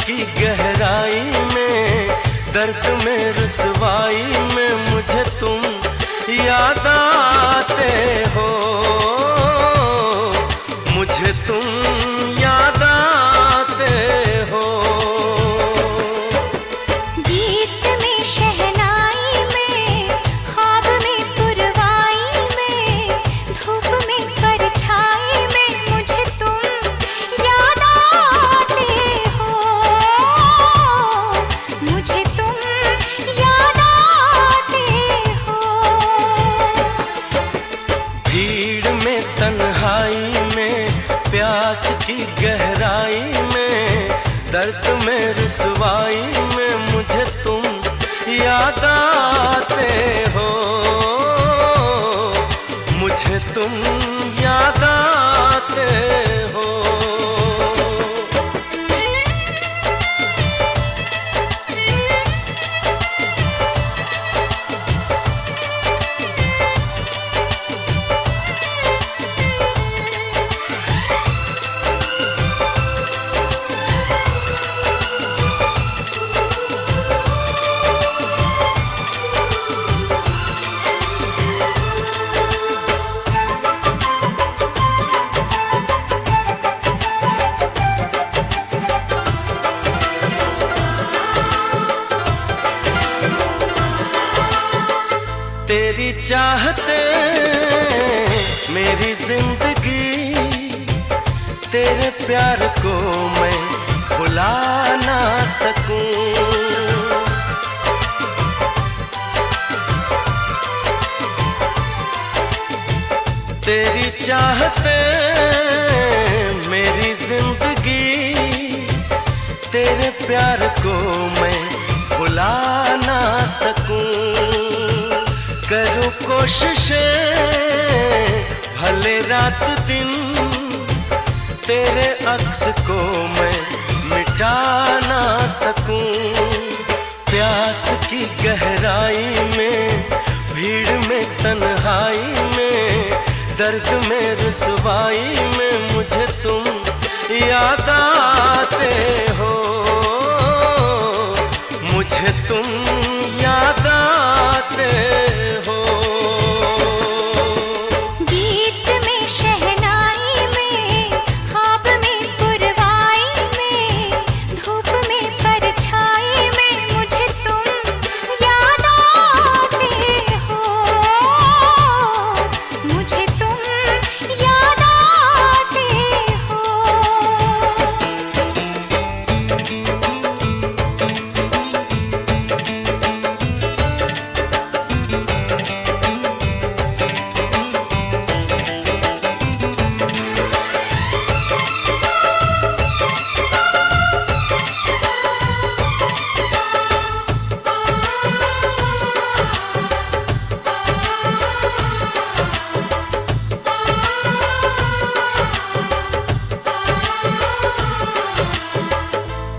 की गहराई में, दर्द में रुसवाई में मुझे तुम याद आते हो, मुझे तुम याद आते हो। गीत में शहनाई में, ख्वाब में पुरवाई में, धूप में परछाई में मुझे तुम याद आते हो, मुझे तुम याद आते हो। भीड़ में तन्हाई में, प्यास की गहराई में, दर्द में रुसवाई में मुझे तुम याद आते हो, मुझे तुम याद आते हो। तेरी चाहते मेरी जिंदगी, तेरे प्यार को मैं भुला ना सकूं। तेरी चाहते मेरी जिंदगी, तेरे प्यार को मैं भुला ना सकूं। करूं कोशिशें भले रात दिन, तेरे अक्स को मैं मिटा ना सकूं। प्यास की गहराई में, भीड़ में तन्हाई में, दर्द में रुसवाई में मुझे तुम याद आते हो, मुझे तुम याद आते हो। गीत में शहनाई में, ख्वाब में पुरवाई में, धूप में परछाई में मुझे तुम याद आते हो, मुझे तुम याद आते हो।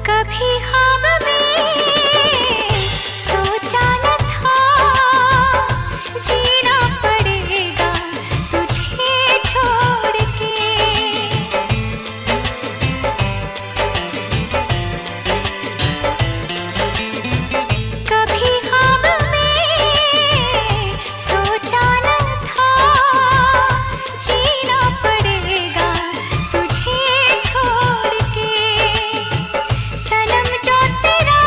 कभी ख्वाब में सोचा न था, जीना पड़ेगा तुझे छोड़ के। कभी ख्वाब में सोचा न था, जीना पड़ेगा तुझे छोड़ के। सनम जो तेरा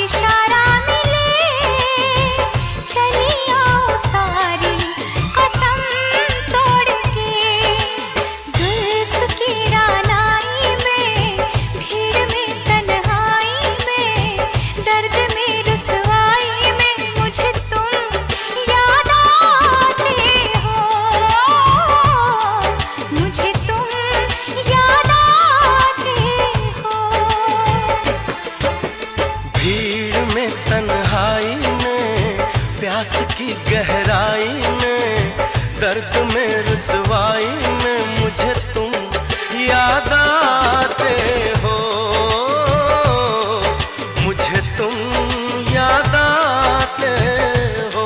इशारा मिले, चली आओ सारी कसम तोड़ के। जुल्फ की रानाई में, भीड़ में तन्हाई में, दर्द में रुसवाई में मुझे तुम याद आते हो, मुझे तुम याद आते हो। भीड़ में तन्हाई में, प्यास की गहराई में, दर्द में रुसवाई में मुझे तुम याद आते हो, मुझे तुम याद आते हो।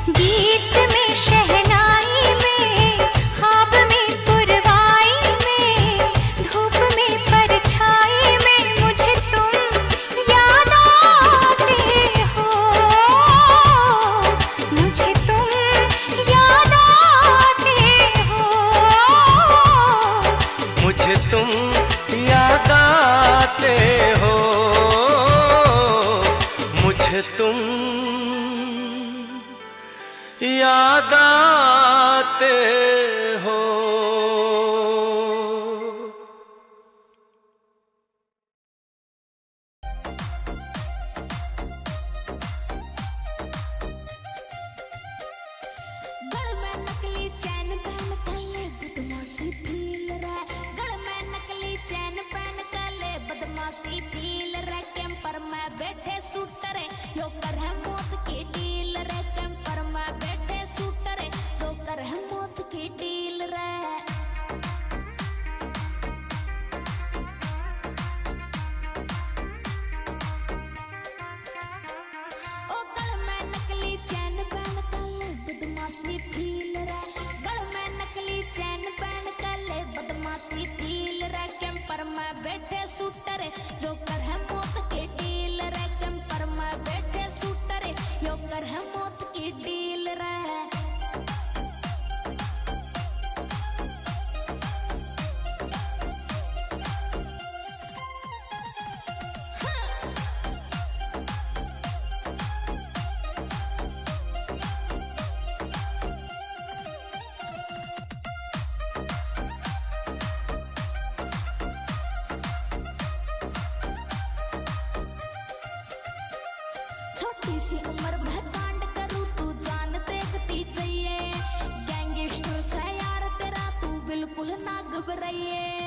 गीत में शहनाई में, ख्वाब में पुरवाई में, धूप आते हो, मुझे तुम याद आते हो। गल में नकली चैन पहन कले बदमाशी फील रे, गल में नकली चैन पहन कले बदमाशी फील रे। कैंपर में बैठे शूटर यो कर है मौत की डील रे, कैंपर में बैठे शूटर जो कर है मौत की डील रे। ओ गल में नकली चैन पहन कले बदमाशी फील रे, गल में नकली चैन पहन कले बदमाशी फील रे। कैंपर में बैठे शूटर जो कर है मौत की डील रे, कैंपर में बैठे शूटर यो कर है मौत की डील रे। छोटी सी उम्र में कांड करूँ तू जान देखती चाहिए, गैंगस्टर से यार तेरा तू बिल्कुल ना घबराइए।